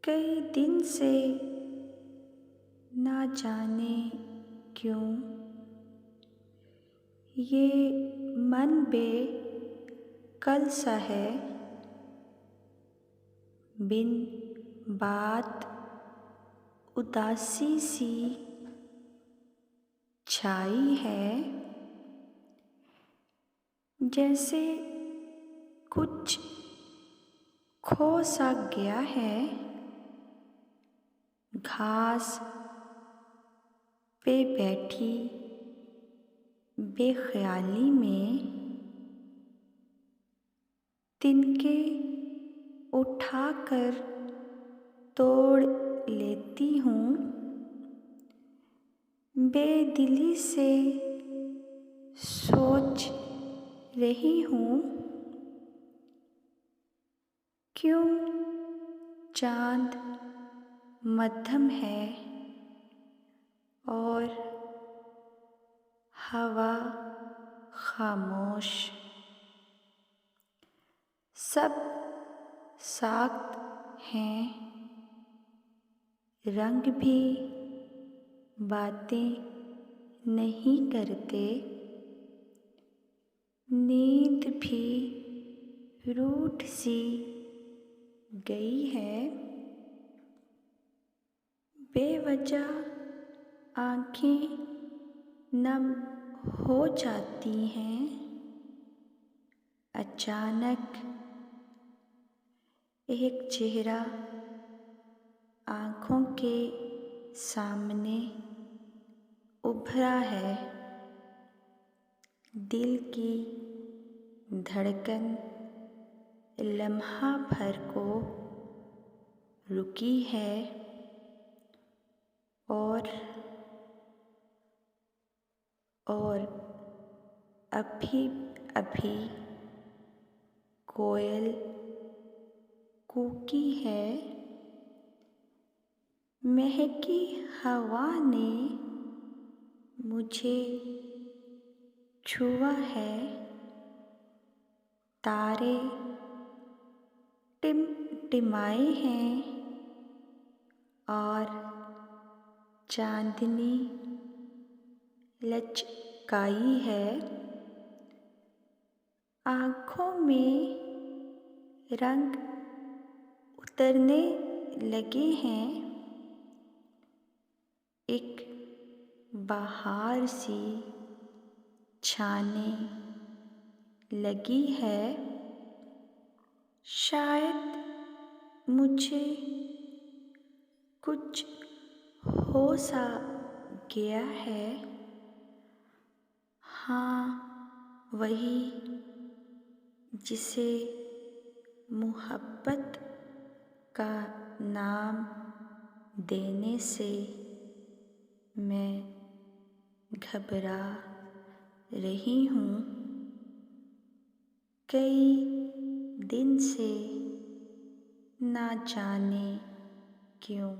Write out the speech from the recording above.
कई दिन से ना जाने क्यों ये मन बेकल सा है। बिन बात उदासी सी छाई है, जैसे कुछ खो सा गया है। घास पे बैठी बेख्याली में तिनके उठाकर तोड़ लेती हूँ। बेदिली से सोच रही हूँ, क्यों चाँद मध्यम है और हवा खामोश। सब साख्त हैं, रंग भी बातें नहीं करते। नींद भी रूठ सी गई है। बेवजह आँखें नम हो जाती हैं। अचानक एक चेहरा आँखों के सामने उभरा है। दिल की धड़कन लम्हा भर को रुकी है और अभी अभी कोयल कूकी है। महकी हवा ने मुझे छुआ है। तारे टिमटिमाए हैं और चांदनी लचकाई है। आँखों में रंग उतरने लगे हैं। एक बहार सी छाने लगी है। शायद मुझे कुछ हो सा गया है। हाँ, वही जिसे मोहब्बत का नाम देने से मैं घबरा रही हूँ। कई दिन से ना जाने क्यों।